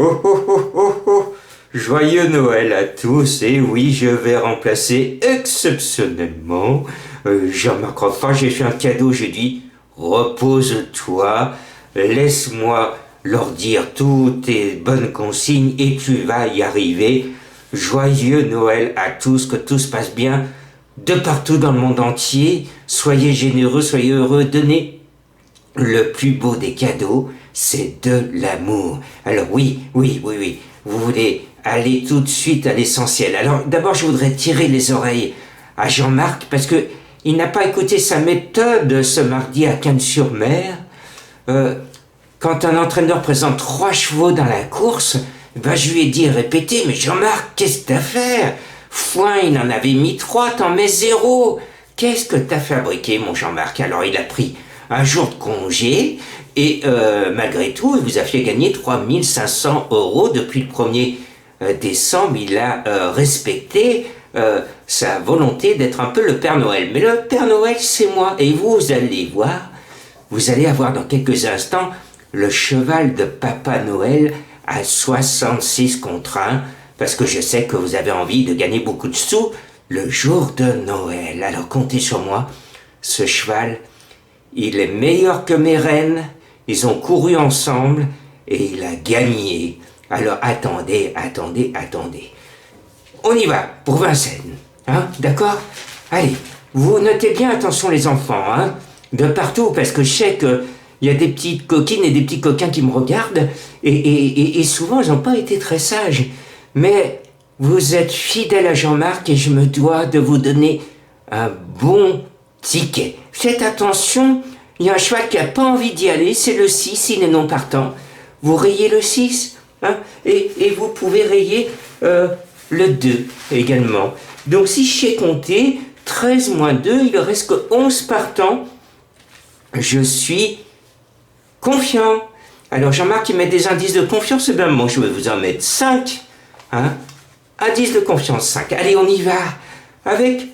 Oh oh oh oh oh! Joyeux Noël à tous, et oui, je vais remplacer exceptionnellement Jean-Marc Enfin, j'ai fait un cadeau, j'ai dit, repose-toi, laisse-moi leur dire toutes tes bonnes consignes et tu vas y arriver. Joyeux Noël à tous, que tout se passe bien de partout dans le monde entier, soyez généreux, soyez heureux, donnez le plus beau des cadeaux, c'est de l'amour. Alors oui, vous voulez aller tout de suite à l'essentiel. Alors d'abord, je voudrais tirer les oreilles à Jean-Marc parce que il n'a pas écouté sa méthode ce mardi à Cannes-sur-Mer. Quand un entraîneur présente 3 chevaux dans la course, je lui ai dit répéter, mais Jean-Marc, qu'est-ce que t'as fait? Foin, il en avait mis 3, t'en mets 0. Qu'est-ce que t'as fabriqué, mon Jean-Marc? Alors il a pris un jour de congé, et malgré tout, il vous a fait gagner 3500 € depuis le 1er décembre. Il a respecté sa volonté d'être un peu le Père Noël. Mais le Père Noël, c'est moi. Et vous allez voir, vous allez avoir dans quelques instants le cheval de Papa Noël à 66 contre 1, parce que je sais que vous avez envie de gagner beaucoup de sous le jour de Noël. Alors comptez sur moi, ce cheval, il est meilleur que mes reines, ils ont couru ensemble et il a gagné. Alors attendez. On y va pour Vincennes, hein, d'accord? Allez, vous notez bien, attention les enfants, hein, de partout, parce que je sais qu'il y a des petites coquines et des petits coquins qui me regardent, et souvent ils n'ont pas été très sages. Mais vous êtes fidèles à Jean-Marc et je me dois de vous donner un bon ticket. Faites attention, il y a un cheval qui n'a pas envie d'y aller, c'est le 6, il est non partant. Vous rayez le 6, hein, et vous pouvez rayer le 2 également. Donc si je sais compter, 13 moins 2, il ne reste que 11 partants. Je suis confiant. Alors Jean-Marc, il met des indices de confiance, et bien moi je vais vous en mettre 5. Hein, indice de confiance 5. Allez, on y va. Avec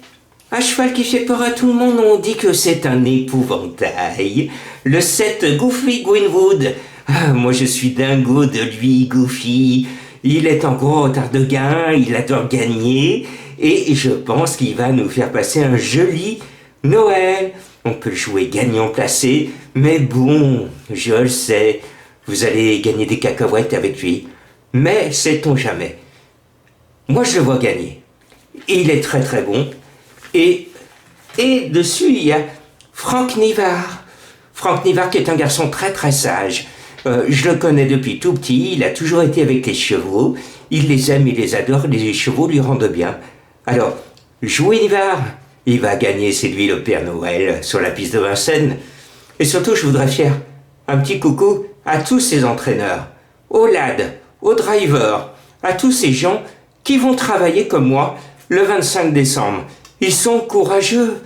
un cheval qui fait peur à tout le monde, on dit que c'est un épouvantail. Le 7, Goofy Greenwood. Ah, moi je suis dingo de lui, Goofy. Il est en gros retard de gain, il adore gagner, et je pense qu'il va nous faire passer un joli Noël. On peut jouer gagnant placé, mais bon, je le sais, vous allez gagner des cacahuètes avec lui. Mais sait-on jamais. Moi je le vois gagner. Il est très très bon. Et dessus, il y a Franck Nivard. Franck Nivard qui est un garçon très très sage. Je le connais depuis tout petit, il a toujours été avec les chevaux. Il les aime, il les adore, les chevaux lui rendent bien. Alors, jouez Nivard, il va gagner, c'est lui le Père Noël sur la piste de Vincennes. Et surtout, je voudrais faire un petit coucou à tous ces entraîneurs, aux lads, aux drivers, à tous ces gens qui vont travailler comme moi le 25 décembre. Ils sont courageux,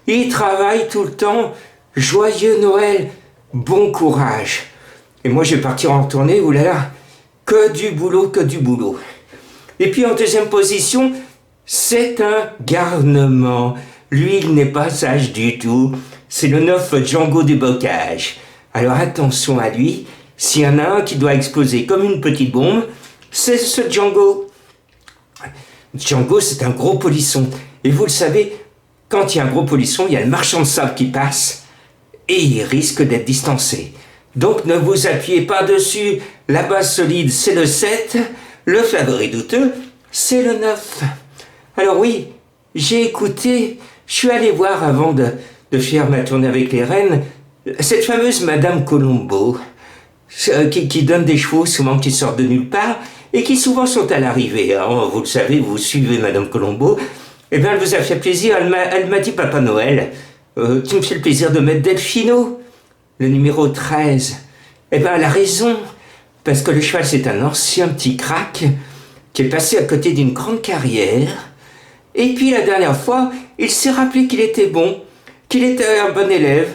ils travaillent tout le temps. Joyeux Noël, bon courage. Et moi je vais partir en tournée, oulala, que du boulot. Et puis en deuxième position, c'est un garnement. Lui, il n'est pas sage du tout. C'est le 9 Django du Bocage. Alors attention à lui, s'il y en a un qui doit exploser comme une petite bombe, c'est ce Django. Django, c'est un gros polisson. Et vous le savez, quand il y a un gros polisson, il y a le marchand de sable qui passe et il risque d'être distancé. Donc ne vous appuyez pas dessus. La base solide, c'est le 7. Le favori douteux, c'est le 9. Alors oui, j'ai écouté, je suis allé voir avant de faire ma tournée avec les reines, cette fameuse Madame Colombo, qui donne des chevaux souvent qui sortent de nulle part, et qui souvent sont à l'arrivée. Hein. Vous le savez, vous suivez Madame Colombo. Eh bien, elle vous a fait plaisir. Elle m'a dit, Papa Noël, tu me fais le plaisir de mettre Delphino, le numéro 13. Eh bien, elle a raison. Parce que le cheval, c'est un ancien petit crack qui est passé à côté d'une grande carrière. Et puis, la dernière fois, il s'est rappelé qu'il était bon, qu'il était un bon élève.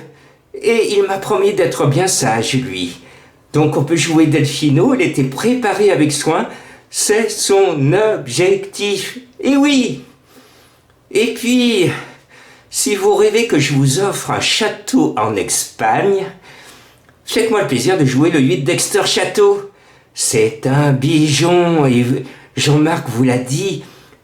Et il m'a promis d'être bien sage, lui. Donc on peut jouer Delphino, elle était préparée avec soin, c'est son objectif. Et oui. Et puis, si vous rêvez que je vous offre un château en Espagne, faites-moi le plaisir de jouer le 8 Dexter Château. c'est un bijon. Et Jean-Marc vous l'a dit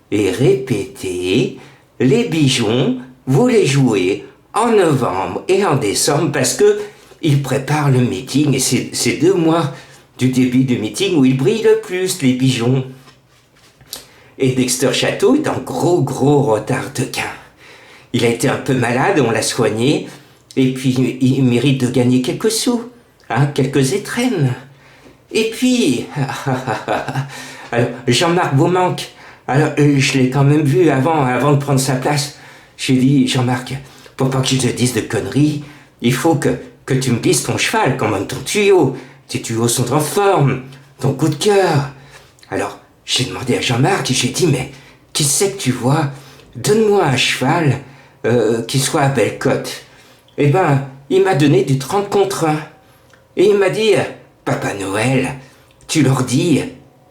et répété, les bijons, vous les jouez en novembre et en décembre parce que il prépare le meeting et c'est 2 mois du début du meeting où il brille le plus, les bijons. Et Dexter Château est en gros retard de gain. Il a été un peu malade, on l'a soigné, et puis il mérite de gagner quelques sous, hein, quelques étrennes. Et puis, alors, Jean-Marc vous manque. Alors, je l'ai quand même vu avant de prendre sa place. J'ai dit, Jean-Marc, pour pas que je te dise de conneries, il faut que tu me dises ton cheval, quand même ton tuyau. Tes tuyaux sont en forme, ton coup de cœur. Alors, j'ai demandé à Jean-Marc et j'ai dit, mais qui c'est que tu vois? Donne-moi un cheval qui soit à belle cote. Eh ben, il m'a donné du 30 contre 1. Et il m'a dit, Papa Noël, tu leur dis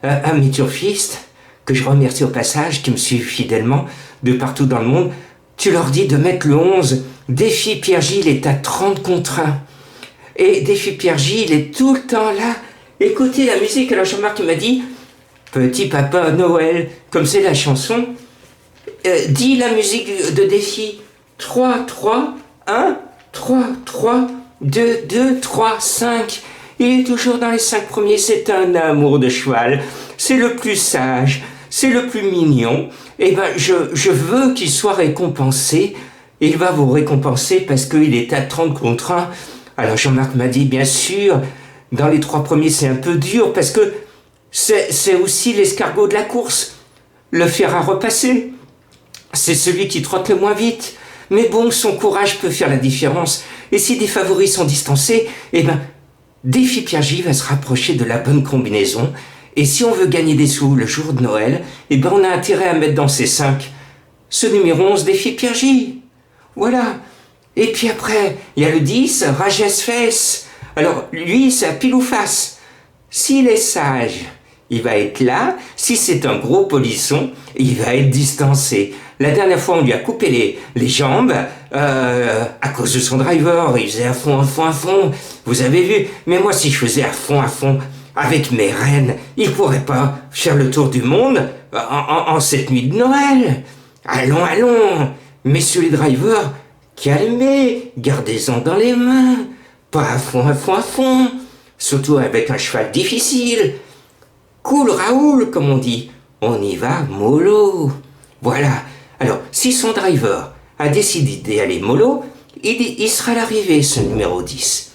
à mes turfistes, que je remercie au passage, qui me suivent fidèlement de partout dans le monde, tu leur dis de mettre le 11. Défi Pierre-Gilles est à 30 contre 1. Et Défi Pierre-Gilles est tout le temps là. Écoutez la musique. Alors Jean-Marc m'a dit, Petit Papa Noël, comme c'est la chanson, dis la musique de Défi. 3, 3, 1, 3, 3, 2, 2, 3, 5. Il est toujours dans les 5 premiers, c'est un amour de cheval. C'est le plus sage, c'est le plus mignon. Eh ben, je veux qu'il soit récompensé. Il va vous récompenser parce qu'il est à 30 contre 1. Alors Jean-Marc m'a dit, bien sûr, dans les 3 premiers, c'est un peu dur parce que c'est aussi l'escargot de la course. Le fer à repasser. C'est celui qui trotte le moins vite. Mais bon, son courage peut faire la différence. Et si des favoris sont distancés, eh ben, Défi Pierre-Gilles va se rapprocher de la bonne combinaison. Et si on veut gagner des sous le jour de Noël, eh ben, on a intérêt à mettre dans ces 5 ce numéro 11, Défi Pierre-Gilles. Voilà. Et puis après, il y a le 10, Rages Fesse. Alors, lui, c'est à pile ou face. S'il est sage, il va être là. Si c'est un gros polisson, il va être distancé. La dernière fois, on lui a coupé les jambes à cause de son driver. Il faisait à fond. Vous avez vu? Mais moi, si je faisais à fond, avec mes rênes, il pourrait pas faire le tour du monde en cette nuit de Noël. Allons, messieurs les drivers, calmez, gardez-en dans les mains. Pas à fond. Surtout avec un cheval difficile. Cool Raoul, comme on dit. On y va mollo. Voilà. Alors, si son driver a décidé d'aller mollo, il sera à l'arrivée, ce numéro 10.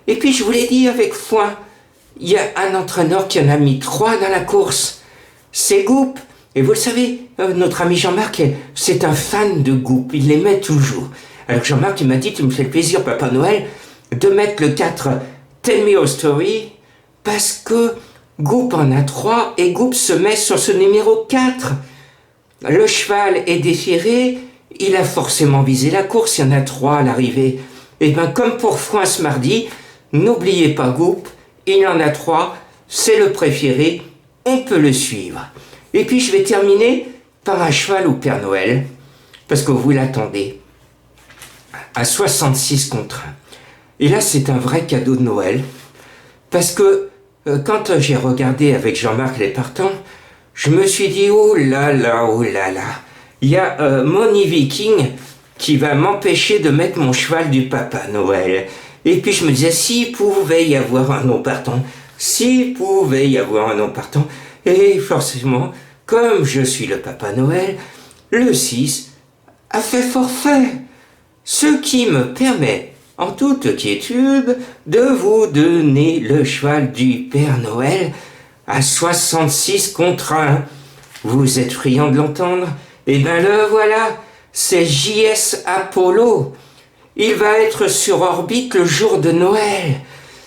Et puis, je vous l'ai dit avec foin, il y a un entraîneur qui en a mis 3 dans la course. C'est Goop. Et vous le savez, notre ami Jean-Marc, c'est un fan de Goop. Il les met toujours. Alors Jean-Marc, il m'a dit, tu me fais le plaisir, Papa Noël, de mettre le 4 Tell Me Your Story, parce que Goop en a 3 et Goop se met sur ce numéro 4. Le cheval est déféré, il a forcément visé la course, il y en a 3 à l'arrivée. Et bien comme pour foin ce mardi, n'oubliez pas Goop, il en a 3, c'est le préféré, on peut le suivre. Et puis je vais terminer par un cheval au Père Noël, parce que vous l'attendez, à 66 contre 1. Et là c'est un vrai cadeau de Noël, parce que quand j'ai regardé avec Jean-Marc les partants, je me suis dit, oh là là, il y a Money Viking qui va m'empêcher de mettre mon cheval du Papa Noël. Et puis je me disais, s'il pouvait y avoir un non partant, et forcément, comme je suis le Papa Noël, le 6 a fait forfait, ce qui me permet, en toute quiétude, de vous donner le cheval du Père Noël à 66 contre 1. Vous êtes friand de l'entendre? Eh bien le voilà, c'est JS Apollo. Il va être sur orbite le jour de Noël.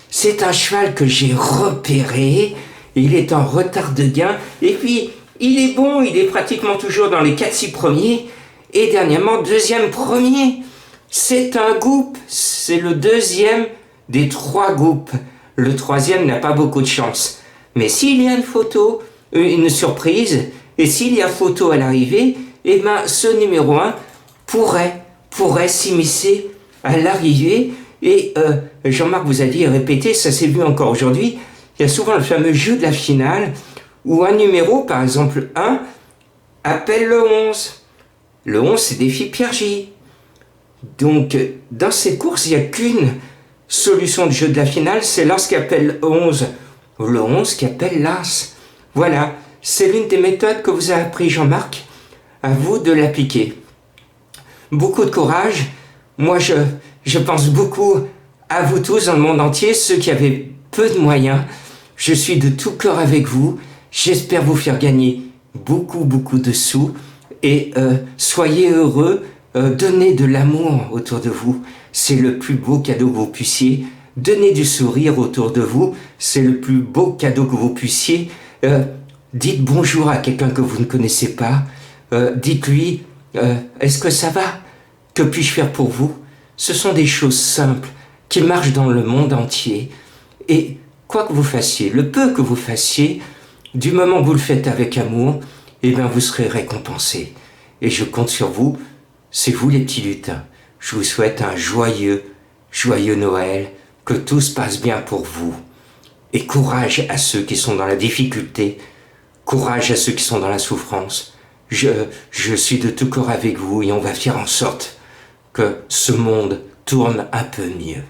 C'est un cheval que j'ai repéré, il est en retard de gain, et puis il est bon, il est pratiquement toujours dans les 4-6 premiers, et dernièrement 2e premier. C'est un Goop, c'est le 2e des 3 Goops. Le 3e n'a pas beaucoup de chance. Mais s'il y a une photo, une surprise, et s'il y a photo à l'arrivée, eh ben ce numéro 1 pourrait s'immiscer à l'arrivée. Et Jean-Marc vous a dit, répétez, ça s'est vu encore aujourd'hui, il y a souvent le fameux jeu de la finale où un numéro, par exemple 1, appelle le 11. Le 11, c'est défi Pierre J. Donc, dans cette course, il n'y a qu'une solution de jeu de la finale, c'est l'As qui appelle 11, ou le 11 qui appelle l'As. Voilà, c'est l'une des méthodes que vous a appris Jean-Marc. À vous de l'appliquer. Beaucoup de courage. Moi, je pense beaucoup à vous tous dans le monde entier, ceux qui avaient peu de moyens. Je suis de tout cœur avec vous. J'espère vous faire gagner beaucoup de sous. Et soyez heureux. Donnez de l'amour autour de vous. C'est le plus beau cadeau que vous puissiez. Donnez du sourire autour de vous. C'est le plus beau cadeau que vous puissiez. Dites bonjour à quelqu'un que vous ne connaissez pas. Dites-lui, est-ce que ça va? Que puis-je faire pour vous? Ce sont des choses simples qui marchent dans le monde entier. Et quoi que vous fassiez, le peu que vous fassiez, du moment que vous le faites avec amour, eh bien vous serez récompensé. Et je compte sur vous, c'est vous les petits lutins. Je vous souhaite un joyeux Noël, que tout se passe bien pour vous. Et courage à ceux qui sont dans la difficulté, courage à ceux qui sont dans la souffrance. Je suis de tout cœur avec vous et on va faire en sorte que ce monde tourne un peu mieux.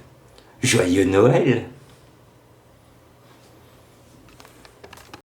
Joyeux Noël!